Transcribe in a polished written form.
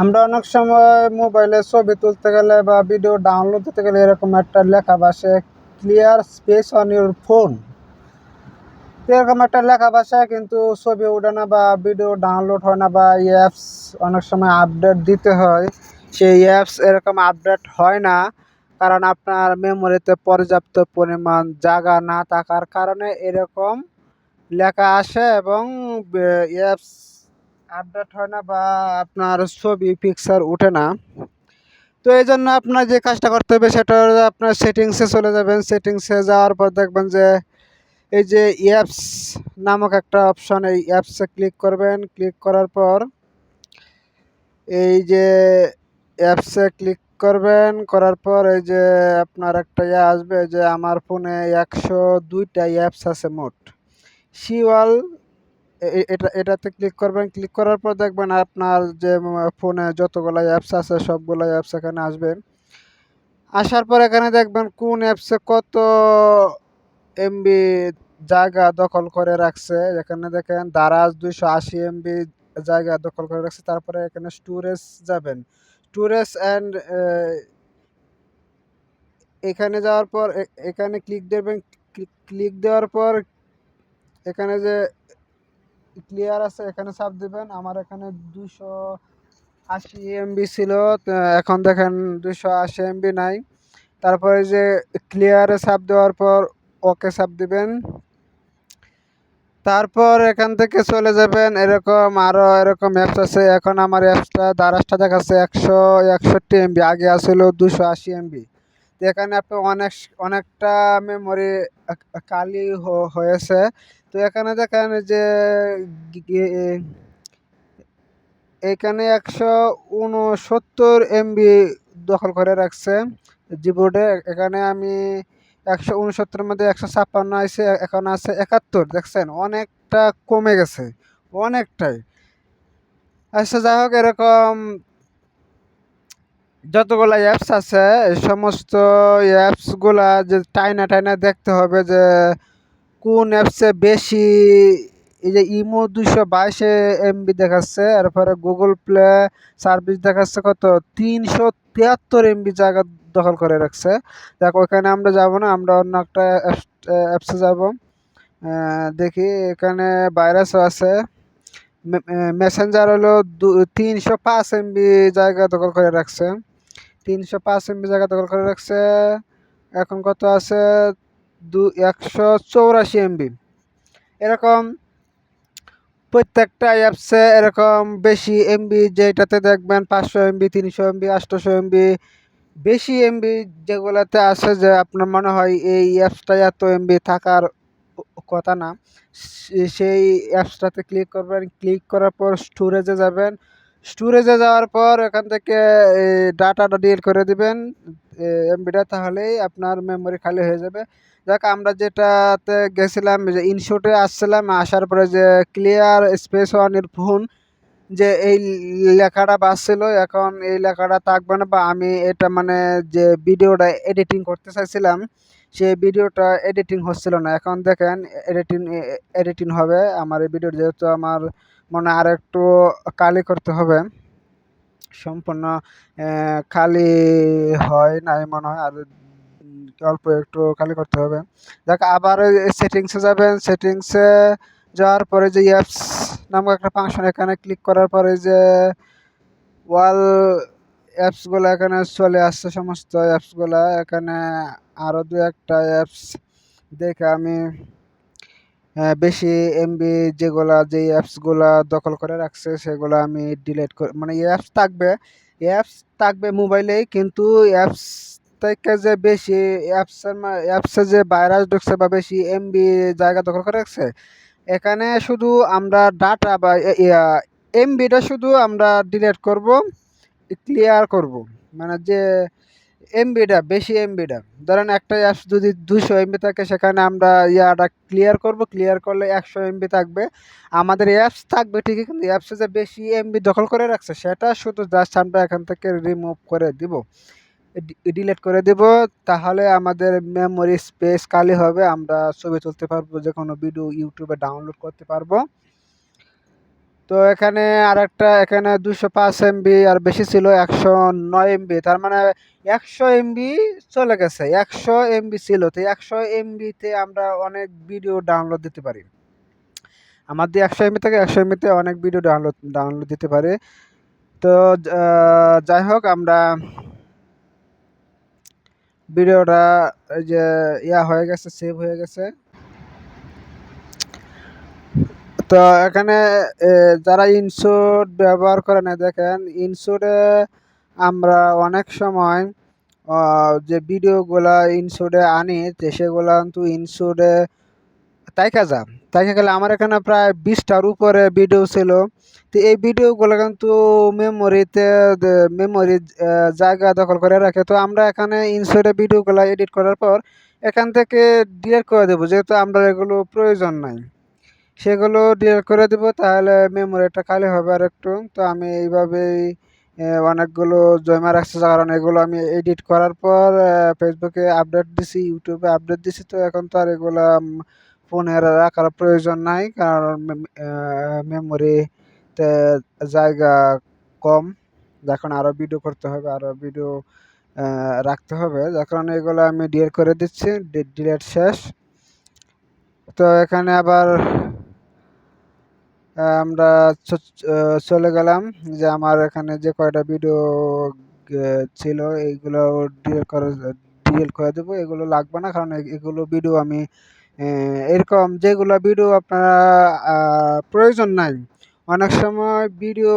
আমরা অনেক সময় মোবাইলে ছবি তুলতে গেলে বা ভিডিও ডাউনলোড দিতে গেলে এরকম একটা লেখা ভাসে, clear space on your phone. এরকম একটা লেখা ভাষা কিন্তু ছবি ওঠে না বা ভিডিও ডাউনলোড হয় না, বা অ্যাপস অনেক সময় আপডেট দিতে হয়, সেই অ্যাপস এরকম আপডেট হয় না, কারণ আপনার মেমোরিতে পর্যাপ্ত পরিমাণ জায়গা না থাকার কারণে এরকম লেখা আসে এবং অ্যাপস আপডেট হয় না বা আপনার ছবি পিকচার ওঠে না। তো এই জন্য আপনার যে কাজটা করতে হবে সেটা হলো আপনার সেটিংসে চলে যাবেন। সেটিংসে যাওয়ার পর দেখবেন যে এই যে অ্যাপস নামক একটা অপশন, এই অ্যাপসে ক্লিক করবেন। ক্লিক করার পর এই যে অ্যাপসে ক্লিক করবেন, করার পর এই যে আপনার একটা আসবে যে আমার ফোনে 102টা অ্যাপস আছে মোট। শিওয়াল এটাতে ক্লিক করবেন। ক্লিক করার পর দেখবেন আপনার যে ফোনে যতগুলো অ্যাপস আছে সবগুলো অ্যাপস এখানে আসবে। আসার পর এখানে দেখবেন কোন অ্যাপসে কত এমবি জায়গা দখল করে রাখছে। এখানে দেখেন দারাজ 280 MB জায়গা দখল করে রাখছে। তারপরে এখানে স্টোরেজ যাবেন, স্টোরেজ অ্যান্ড এখানে যাওয়ার পর এখানে ক্লিক দেবেন। ক্লিক দেওয়ার পর এখানে যে ক্লিয়ার আছে এখানে চাপ দিবেন। আমার এখানে 280 MB ছিল, তো এখন দেখেন 280 MB নাই। তারপরে যে ক্লিয়ারে চাপ দেওয়ার পর ওকে চাপ দিবেন। তারপর এখান থেকে চলে যাবেন, এরকম আরো এরকম অ্যাপস আছে। এখন আমার অ্যাপসটা দারাজটা দেখাচ্ছে 161 MB, আগে আসছিল 280 MB। তো এখানে আপনি অনেকটা মেমোরি খালি হয়েছে। তো এখানে দেখেন যে এখানে 169 MB দখল করে রাখছে জিবোর্ডে। এখানে আমি 169-এর মধ্যে 156 আছে, এখন আছে 71। দেখছেন অনেকটা কমে গেছে, অনেকটাই। আচ্ছা যাই হোক, এরকম যতগুলা অ্যাপস আছে এই সমস্ত অ্যাপসগুলা যে টাইনা টাইনা দেখতে হবে যে কোন অ্যাপসে বেশি। এই যে ইমো 222 MB দেখাচ্ছে, এরপরে গুগল প্লে সার্ভিস দেখাচ্ছে কত 373 MB জায়গা দখল করে রাখছে। দেখ ওইখানে আমরা যাব না, আমরা অন্য একটা অ্যাপসে যাব। দেখি এখানে ভাইরাসও আছে। মেসেঞ্জার হলো 305 MB জায়গা দখল করে রাখছে, 305 MB জায়গা দখল করে রাখছে। এখন কত আছে 184 MB। এরকম প্রত্যেকটা অ্যাপসে এরকম বেশি এমবি, যেটাতে দেখবেন 500 MB, 300 MB, 800 MB, বেশি এমবি যেগুলাতে আছে যে আপনার মনে হয় এই অ্যাপসটা এত এমবি থাকার কথা না, সেই অ্যাপসটাতে ক্লিক করবেন। ক্লিক করার পর স্টোরেজে যাবেন। স্টোরেজে যাওয়ার পর এখান থেকে ডাটাটা ডিলিট করে দিবেন এমবিটা, তাহলেই আপনার মেমোরি খালি হয়ে যাবে। দেখ আমরা যেটাতে গেছিলাম যে ইনশটে আসছিলাম, আসার পরে যে clear space on your phone যে এই লেখাটা বাজছিল, এখন এই লেখাটা থাকবে না, বা আমি এটা মানে যে ভিডিওটা এডিটিং করতে চাইছিলাম সেই ভিডিওটা এডিটিং হচ্ছিল না। এখন দেখেন এডিটিং এডিটিং হবে আমার এই ভিডিও, যেহেতু আমার মনে আর একটু কালি করতে হবে, সম্পূর্ণ খালি হয় নাই মনে হয়, আর অল্প একটু খালি করতে হবে। দেখ আবার সেটিংসে যাবেন। সেটিংসে যাওয়ার পরে যে অ্যাপস নামক একটা ফাংশন, এখানে ক্লিক করার পরে যে ওয়াল অ্যাপসগুলো এখানে চলে আসছে, সমস্ত অ্যাপসগুলো এখানে। আরও দু একটা অ্যাপস দেখে আমি বেশি এমবি যেগুলা যে অ্যাপসগুলা দখল করে রাখছে সেগুলো আমি ডিলিট করে, মানে অ্যাপস থাকবে মোবাইলেই, কিন্তু অ্যাপস থেকে যে বেশি অ্যাপসে যে ভাইরাস ঢুকছে বা বেশি এমবি জায়গা দখল করে রাখছে, এখানে শুধু আমরা ডাটা বা এমবিটা শুধু আমরা ডিলিট করব, ক্লিয়ার করব। মানে যে এমবিটা বেশি এমবিটা, ধরেন একটা অ্যাপস যদি 200 MB থাকে, সেখানে আমরা ক্লিয়ার করব। ক্লিয়ার করলে 100 MB থাকবে। আমাদের অ্যাপস থাকবে ঠিকই, কিন্তু অ্যাপসে যে বেশি এমবি দখল করে রাখছে সেটা শুধু জাস্ট আমরা এখান থেকে রিমুভ করে দিব, ডিলিট করে দিব। তাহলে আমাদের মেমোরি স্পেস খালি হবে, আমরা ছবি তুলতে পারবো, যে কোনো ভিডিও ইউটিউবে ডাউনলোড করতে পারবো। তো এখানে আরেকটা এখানে 205 MB আর বেশি ছিল 109 MB, তার মানে 100 MB চলে গেছে। 100 MB ছিল, তো 100 MB-তে আমরা অনেক ভিডিও ডাউনলোড দিতে পারি। আমার দিয়ে 100 MB থেকে 100 MB-তে অনেক ভিডিও ডাউনলোড দিতে পারি। তো যাই হোক, আমরা ভিডিওটা এই যে হয়ে গেছে, সেভ হয়ে গেছে। তো এখানে যারা ইনশট ব্যবহার করে না, দেখেন ইনশটে আমরা অনেক সময় যে ভিডিওগুলা ইনশটে আনি, যে সেগুলা কিন্তু ইনশটে তাইকা গেলে আমার এখানে প্রায় 20টার উপরে ভিডিও ছিল। তো এই ভিডিওগুলো কিন্তু মেমোরিতে মেমোরি জায়গা দখল করে রাখে। তো আমরা এখানে ইনশটে ভিডিওগুলো এডিট করার পর এখান থেকে ডিলিট করে দেবো, যেহেতু আমরা এগুলো প্রয়োজন নাই। সেগুলো ডিলিট করে দেব, তাহলে মেমোরিটা খালি হবে আর একটু। তো আমি এইভাবেই অনেকগুলো জমা রাখছি, কারণ এগুলো আমি এডিট করার পর ফেসবুকে আপডেট দিছি, ইউটিউবে আপডেট দিছি। তো এখন তো আর এগুলা ফোনে রাখার প্রয়োজন নাই, কারণ মেমোরিতে জায়গা কম। যখন আরও ভিডিও করতে হবে, আরও ভিডিও রাখতে হবে, যার কারণে এগুলো আমি ডিলিট করে দিচ্ছি। ডিলিট শেষ। তো এখানে আবার আমরা চলে গেলাম যে আমার এখানে যে কয়টা ভিডিও ছিল এইগুলো ডিলিট করে দেবো। এগুলো লাগবে না, কারণ এগুলো ভিডিও আমি এরকম যেগুলো ভিডিও আপনারা প্রয়োজন নাই। অনেক সময় ভিডিও